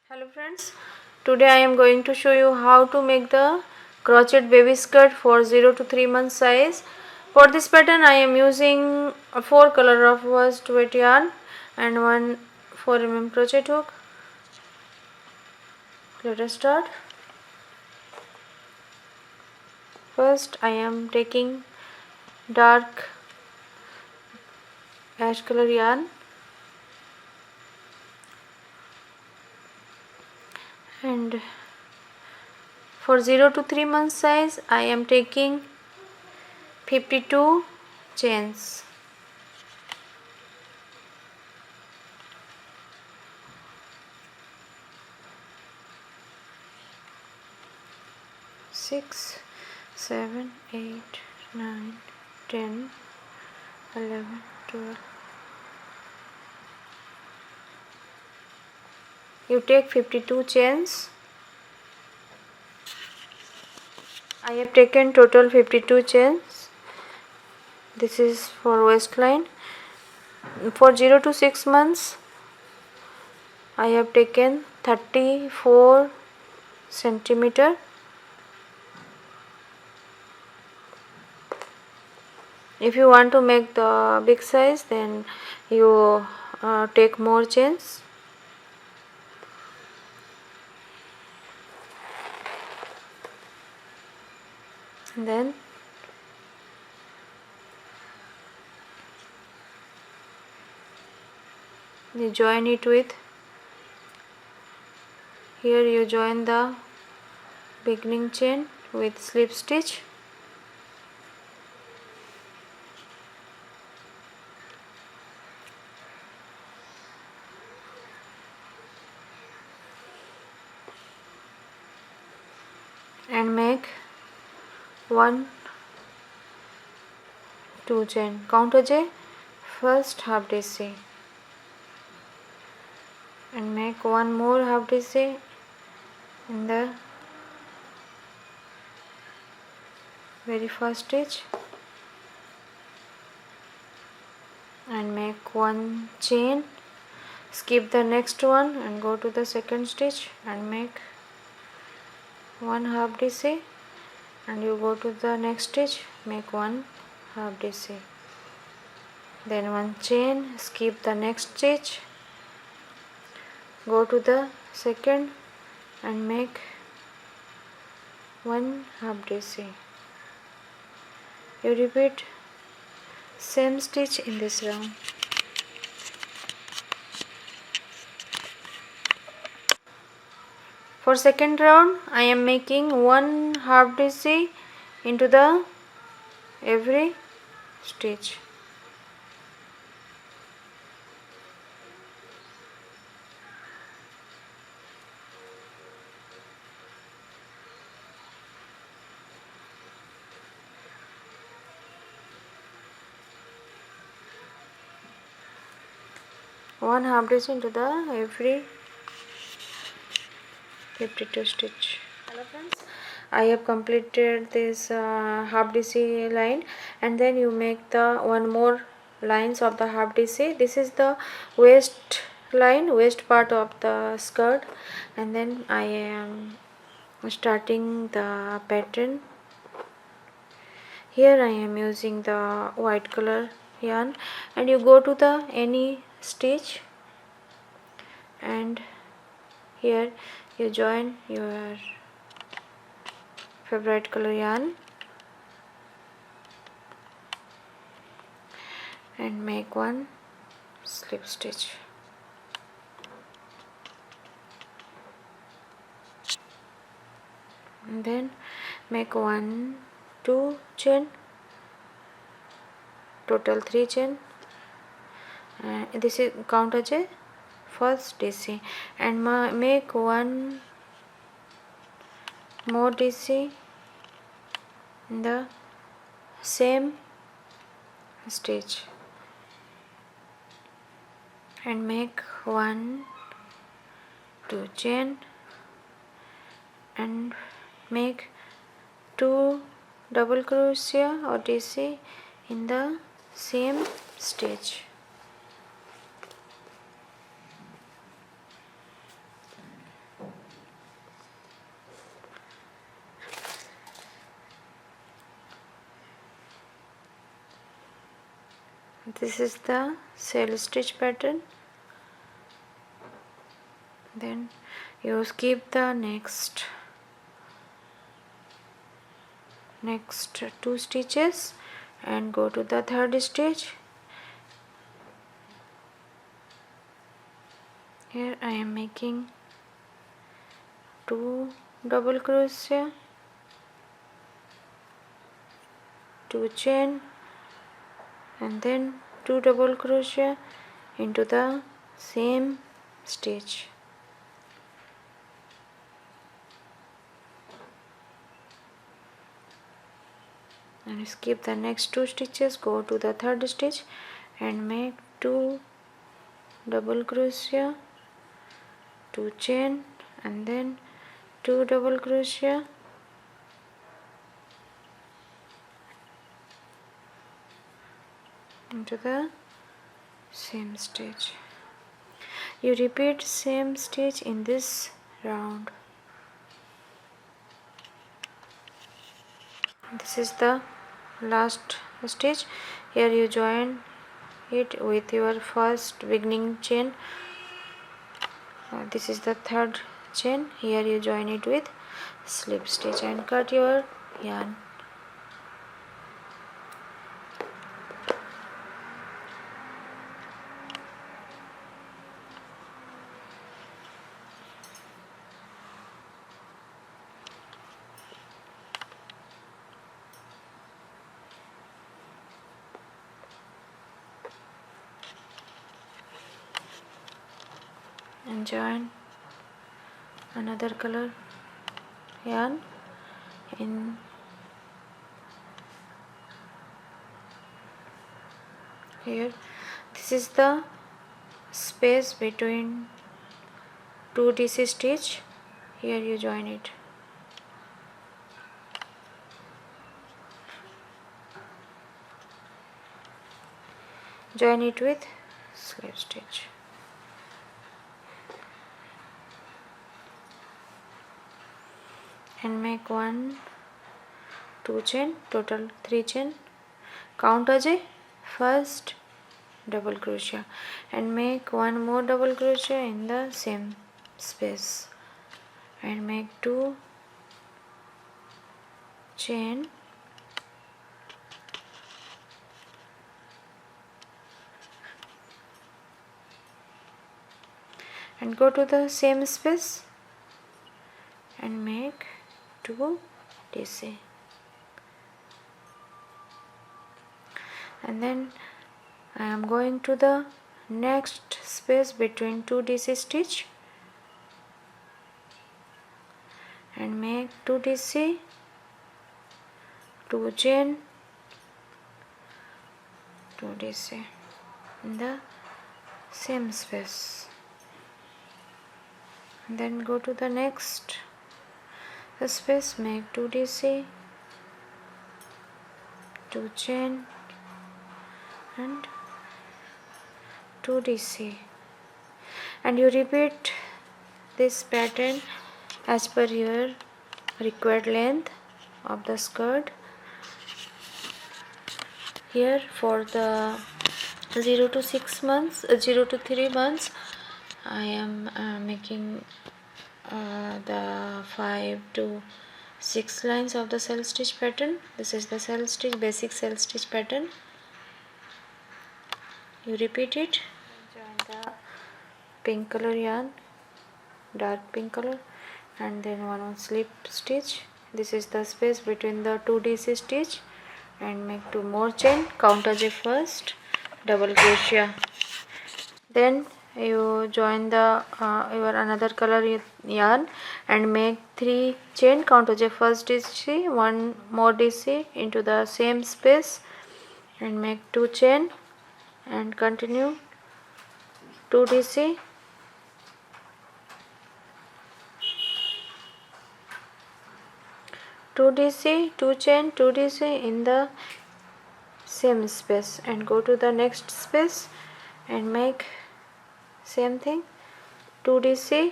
Hello friends, today I am going to show you how to make the crochet baby skirt for 0 to 3 months size. For this pattern I am using 4 color of worsted weight yarn and 1 4 crochet hook. Let us start. First I am taking dark ash color yarn and for 0 to 3 months size I am taking 52 chains. Six, 7, 8, 9, 10, 11, 12. You take 52 chains. I have taken total 52 chains. This is for waistline. For 0 to 6 months I have taken 34 centimeter. If you want to make the big size, then you take more chains. And then you join it with, here you join the beginning chain with slip stitch. And make 1, 2 chain. Count a J, first half DC, and make one more half DC in the very first stitch, and make one chain. Skip the next one and go to the second stitch and make one half DC, and you go to the next stitch, make one half DC, then one chain, skip the next stitch, go to the second and make one half DC. You repeat same stitch in this round. For second round I am making one half DC into the every stitch. One half DC into the every 52 stitch. Hello friends, I have completed this half DC line, and then you make the one more lines of the half DC. This is the waist line, waist part of the skirt, and then I am starting the pattern. Here I am using the white color yarn, and you go to the any stitch, and here you join your favorite color yarn and make one slip stitch. And then make 1, 2 chain, total 3 chain. This is count as a first DC, and make one more DC in the same stitch, and make 1, 2 chain and make 2 double crochet or DC in the same stitch. This is the cell stitch pattern. Then you skip the next 2 stitches and go to the third stitch. Here I am making 2 double crochet, 2 chain, and then 2 double crochet into the same stitch. And skip the next 2 stitches, go to the third stitch and make 2 double crochet, 2 chain, and then 2 double crochet into the same stitch. You repeat same stitch in this round. This is the last stitch. Here you join it with your first beginning chain. This is the third chain. Here you join it with slip stitch and cut your yarn. And join another color yarn in here. This is the space between 2 DC stitch. Here you join it. Join it with slip stitch. And make 1, 2 chain, total 3 chain. Count as a first double crochet and make 1 more double crochet in the same space and make 2 chain and go to the same space and make 2 DC. And then I am going to the next space between 2 DC stitch and make 2 DC, 2 chain, 2 DC in the same space. And then go to the next space, make 2 DC, 2 chain and 2 DC, and you repeat this pattern as per your required length of the skirt. Here for the 0 to 6 months, 0 to 3 months, I am making the 5 to 6 lines of the cell stitch pattern. This is the cell stitch, basic cell stitch pattern. You repeat it. Join the pink color yarn, dark pink color, and then 1 more slip stitch. This is the space between the 2 DC stitch and make 2 more chain. Count as a first double crochet. Then you join the your another color yarn and make 3 chain. Count as a first DC, 1 more DC into the same space and make 2 chain and continue 2 DC, 2 DC, 2 chain, 2 DC in the same space and go to the next space and make same thing, 2 DC,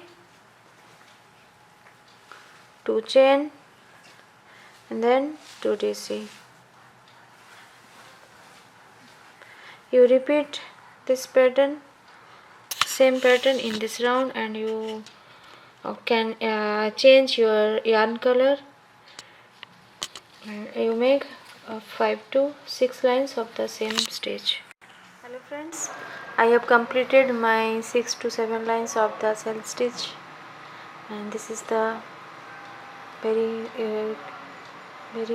2 chain and then 2 DC You repeat this pattern, same pattern in this round, and you can change your yarn color. And you make 5 to 6 lines of the same stitch. Hello friends, I have completed my 6 to 7 lines of the self stitch, and this is the very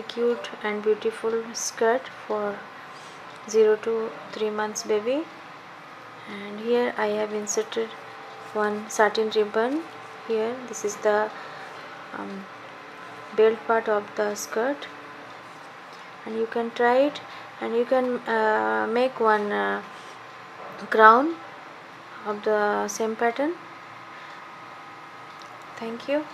cute and beautiful skirt for 0 to 3 months baby. And here I have inserted one satin ribbon here. This is the belt part of the skirt, and you can try it, and you can make one crown of the same pattern. Thank you.